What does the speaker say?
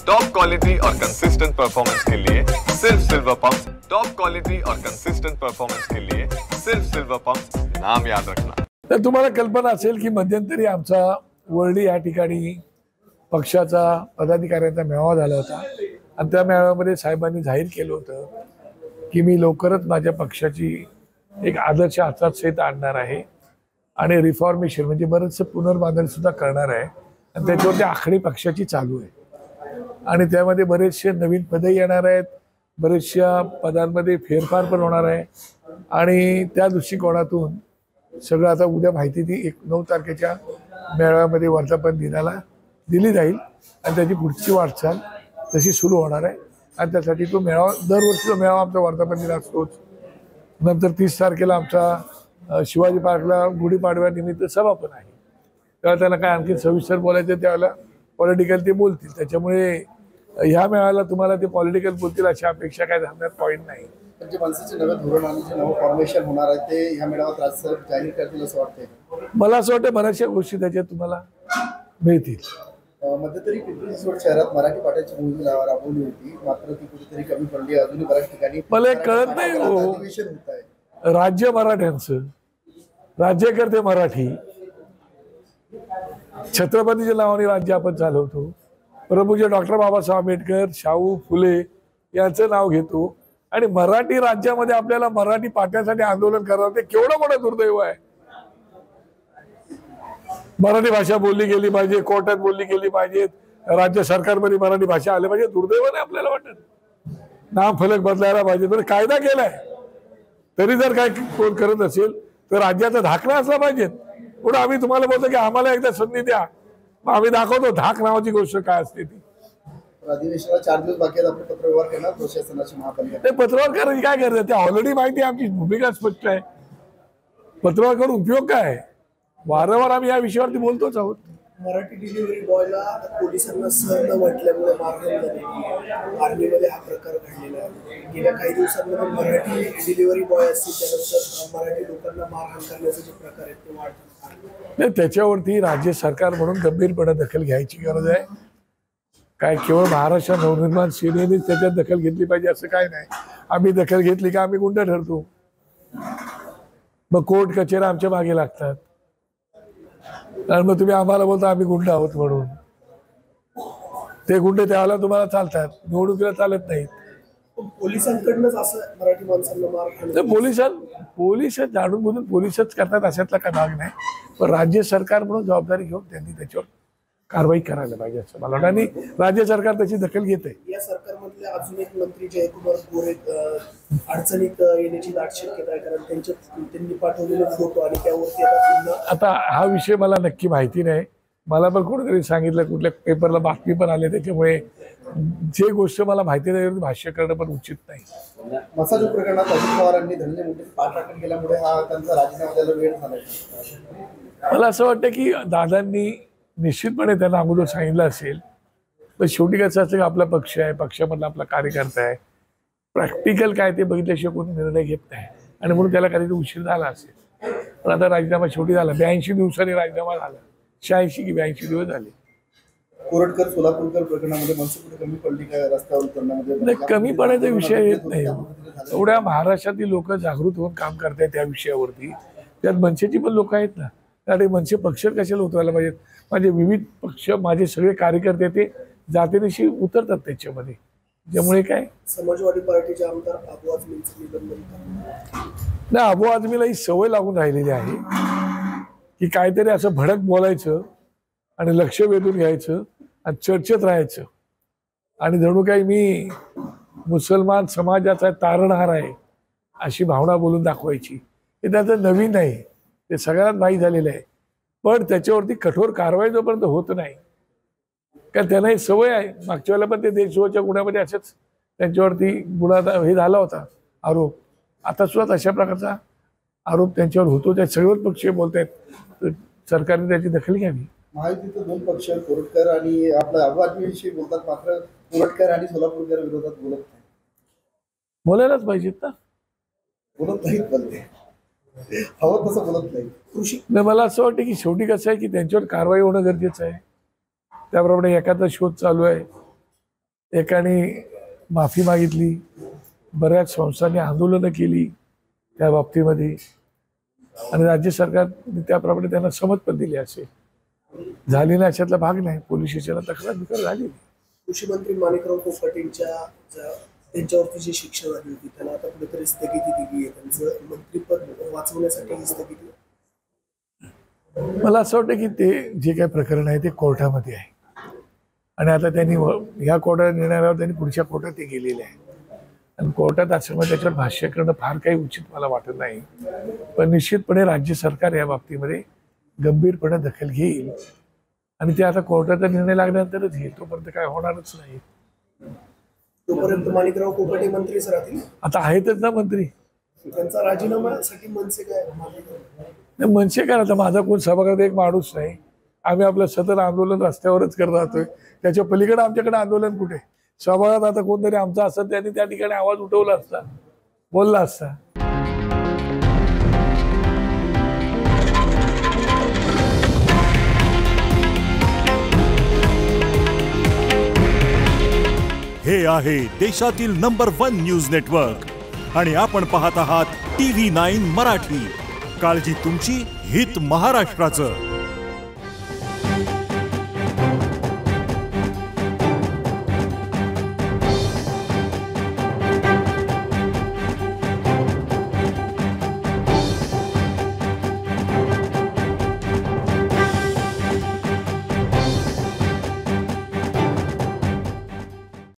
Top quality और consistent performance के लिए सिर्फ सिल्वर पंप। टॉप क्वालिटी और कंसिस्टेंट परफॉर्मेंस के लिए सिर्फ सिल्वर पंप, नाम याद रखना। तर तुम्हाला कल्पना असेल की मध्यंतरी आमचा वर्डी या ठिकाणी पक्षाचा पदाधिकाऱ्यांचा मेळावा झाला होता आणि त्या मेळाव्यामध्ये साहेबांनी जाहीर केलं होतं की मी लवकरच माझ्या पक्षाची एक आदर्श आचारसंहिता आणणार आहे आणि रिफॉर्मेशन म्हणजे बरंचसं पुनर्बांधणी सुद्धा करणार आहे आणि त्याच्यावरती आखणी पक्षाची चालू आहे आणि त्यामध्ये बरेचसे नवीन पदही येणार आहेत, बरेचशा पदांमध्ये फेरफार पण होणार आहे आणि त्या दृष्टिकोनातून सगळं आता उद्या माहिती ती 9 तारखेच्या मेळाव्यामध्ये वर्धापन दिनाला दिली जाईल आणि त्याची पुढची वाटचाल तशी सुरू होणार आहे आणि त्यासाठी तो मेळावा दरवर्षीचा मेळावा आमचा वर्धापन दिन असतोच। नंतर 30 तारखेला आमचा शिवाजी पार्कला गुढीपाडव्यानिमित्त सभा पण आहे, तेव्हा त्यांना काय आणखी सविस्तर बोलायचं त्यावेळेला पॉलिटिकल ते बोलतील, त्याच्यामुळे ह्या मेळाव्याला तुम्हाला ते पॉलिटिकल बोलतील अशी अपेक्षा काय धरण्यात पॉईंट नाही। म्हणजे मनसेचे नवे धोरण आणि जे नवं फॉर्मेशन होणार आहे ते ह्या मेळाव्यात राज्यसभेत जाहीर करतील असं वाटतंय? मला असं वाटतं बऱ्याचशा गोष्टी त्याच्यात तुम्हाला मिळतील। मध्यंतरी पिंपरी चिंचवड शहरात मराठी पाट्याची मोहीम राबवली होती, मात्र ती कुठेतरी कमी पडली, अजूनही बऱ्याच ठिकाणी मला कळत नाही हो, अधिवेशन होत आहे। राज्य मराठ्यांचं, राज्यकर्ते मराठी, छत्रपतीच्या नावाने राज्य आपण चालवतो, प्रभूचे डॉक्टर बाबासाहेब आंबेडकर, शाहू फुले यांचं नाव घेतो आणि मराठी राज्यामध्ये आपल्याला मराठी पाट्यासाठी आंदोलन करावं, ते केवढं मोठं दुर्दैव आहे। मराठी भाषा बोलली गेली पाहिजे, कोर्टात बोलली गेली पाहिजे, राज्य सरकारमध्ये मराठी भाषा आली पाहिजे, दुर्दैव नाही आपल्याला वाटत? नाम फलक बदलायला पाहिजे, बरं कायदा केलाय तरी जर काय कोण करत असेल तर राज्याचा धाकणा असला पाहिजे। पुढे आम्ही तुम्हाला बोलतो की आम्हाला एकदा संधी द्या, मग आम्ही दाखवतो धाक नावाची गोष्ट काय असते ती। अधिवेशनाला 4 दिवस बाकी आहेत, आपण पत्रव्यवहार करणार प्रशासनाची महापालिका ते पत्रव्यवहार करायची काय करतात ते ऑलरेडी माहिती आहे, आमची भूमिका स्पष्ट आहे। पत्रव्यवहार करून उपयोग काय आहे? वारंवार आम्ही या विषयावरती बोलतोच आहोत। मराठी डिलिव्हरी बॉयला पोलिसांना सर न म्हटल्यामुळे मारहाण झाली, आर्मीमध्ये हा प्रकार घडलेला आहे। गेल्या काही दिवसांमध्ये मराठी डिलिव्हरी बॉय असतील त्यानंतर मराठी लोकांना मारहाण करण्याचे जे प्रकार आहेत ते वाढतात। नाही, त्याच्यावरती राज्य सरकार म्हणून गंभीरपणे दखल घ्यायची गरज आहे। काय केवळ महाराष्ट्र नवनिर्माण सेनेनेच त्याच्यात दखल घेतली पाहिजे असं काय नाही। आम्ही दखल घेतली का आम्ही गुंड ठरतो, मग कोर्ट कचेऱ्या आमच्या मागे लागतात आणि मग तुम्ही आम्हाला बोलता आम्ही गुंड आहोत म्हणून। ते गुंड त्यावेळेला तुम्हाला चालतात, निवडणुकीला चालत नाहीत। पोलिसांकडूनच असं मराठी माणसांना मारहाण, तर पोलिस जाणून बुजून पोलिसच करतात अशातला काय भाग नाही, पण राज्य सरकार म्हणून जबाबदारी घेऊन त्यांनी त्याच्यावर कारवाई करायला पाहिजे असं मला वाटतं आणि राज्य सरकार त्याची दखल घेत आहे। या सरकारमधले अजून एक मंत्री जयकुमार गोरे अडचणीत येण्याची दाट शक्यता आहे, कारण त्यांनी पाठवलेले फोटो आणि त्यावरती आता हा विषय मला नक्की माहिती नाही, मला पण कोणीतरी सांगितलं, कुठल्या पेपरला बातमी पण आली, त्याच्यामुळे जे गोष्ट मला माहिती नाही भाष्य करणं पण उचित नाही। मसाजू प्रकरणात अजित पवारांनी धनंजय मुंडेंची पाठराखण केल्यामुळे हा त्यांचा राजीनामा द्यायला वेळ झाला। मला असं वाटतं की दादांनी निश्चितपणे त्यांना अगोदर सांगितलं असेल, पण शेवटी कसं असतं की आपला पक्ष आहे, पक्षामधला आपला कार्यकर्ता आहे, प्रॅक्टिकल काय ते बघितल्याशिवाय कोणी निर्णय घेत नाही आणि म्हणून त्याला कधीतरी उशीर झाला असेल, पण आता राजीनामा शेवटी झाला। 82 दिवसांनी राजीनामा झाला, 86 की 82 दिवस झाले। कोरटकर सोलापूरकर प्रकरणामध्ये मनसे कुठे कमी पडली काय रस्त्यावर उतरण्यामध्ये? नाही, कमी पडायचा विषय येत नाही। एवढ्या महाराष्ट्रातली लोक जागृत होऊन काम करतायत त्या विषयावरती, त्यात मनसेची पण लोक आहेत ना, त्यासाठी मनसे पक्ष कशाला उतरायला पाहिजेत? माझे विविध पक्ष, माझे सगळे कार्यकर्ते ते जातीनिशी उतरतात त्याच्यामध्ये, त्यामुळे काय समाजवादी पार्टीचे आमदार अबू आझमींचं निलंबन नाही, अबू आझमीला ही सवय लागून राहिलेली आहे की काहीतरी असं भडक बोलायचं आणि लक्ष वेधून घ्यायचं आणि चर्चेत राहायचं आणि जणू काही मी मुसलमान समाजाचा तारणहार आहे अशी भावना बोलून दाखवायची। हे त्याचं नवीन नाही, ते सगळ्यांना माहीत झालेलं आहे, पण त्याच्यावरती कठोर कारवाई जोपर्यंत होत नाही, कारण त्यांना ही सवय आहे। मागच्या वेळेला पण ते देशद्रोहाच्या गुन्ह्यामध्ये असेच त्यांच्यावरती गुन्हा हे झाला होता आरोप, आता सुद्धा अशा प्रकारचा आरोप त्यांच्यावर होतो। त्या सगळेच पक्ष बोलत आहेत, सरकारने त्याची दखल घ्यावी। महायुतीचे 2 पक्ष कोरटकर आणि आपला अबू आझमीविषयी बोलतात, मात्र कोरटकर आणि सोलापूरकर विरोधात बोलत नाही। बोलायलाच पाहिजेत ना, बोलत नाहीत, बोलते हवं तसं बोलत नाही। कृषी मला असं वाटतं की शेवटी कसं आहे की त्यांच्यावर कारवाई होणं गरजेचं आहे, त्याप्रमाणे एखादा शोध चालू आहे, एकाने माफी मागितली, बऱ्याच संस्थांनी आंदोलनं केली त्या बाबतीमध्ये, आणि राज्य सरकारने त्याप्रमाणे त्यांना समज पण दिली असेल. झाली नाही अशातला भाग नाही. पोलीस स्टेशनला तक्रार बिक्रार झाली. कृषी मंत्री माणिकराव कोकाटेंच्या त्यांच्यावरती जी शिक्षा झाली होती त्याला आता कुठेतरी स्थगिती दिली आहे. त्यांचं मंत्रीपद वाचवण्यासाठी ही स्थगिती. मला असं वाटतं की ते जे काही प्रकरण आहे ते कोर्टामध्ये आहे, आणि आता त्यांनी ह्या कोर्टात निर्णयावर त्यांनी पुढच्या कोर्टात ते गेलेले आहे, आणि कोर्टात असल्यामुळे त्याच्यावर भाष्य करणं फार काही उचित मला वाटत नाही. पण निश्चितपणे राज्य सरकार या बाबतीमध्ये गंभीरपणे दखल घेईल, आणि ते आता कोर्टाचा निर्णय लागल्यानंतरच घेईल. तोपर्यंत काय होणारच नाही. तोपर्यंत माणिकराव कोकाटे मंत्रीच राहतील. आता आहेतच ना मंत्री. त्यांचा राजीनाम्यासाठी मनसे काय मनसे काय, आता माझा कोण सभागृहात एक माणूस नाही. आम्ही आपलं सतत आंदोलन रस्त्यावरच करत राहतोय. त्याच्या पलीकडे आमच्याकडे आंदोलन कुठे? सभागृहात आता कोणतरी आमचा असं त्यांनी त्या ठिकाणी आवाज उठवला असता, बोलला असता. हे आहे देशातील नंबर 1 न्यूज नेटवर्क आणि आपण पाहत आहात TV9 मराठी. काळजी तुमची, हित महाराष्ट्राचं.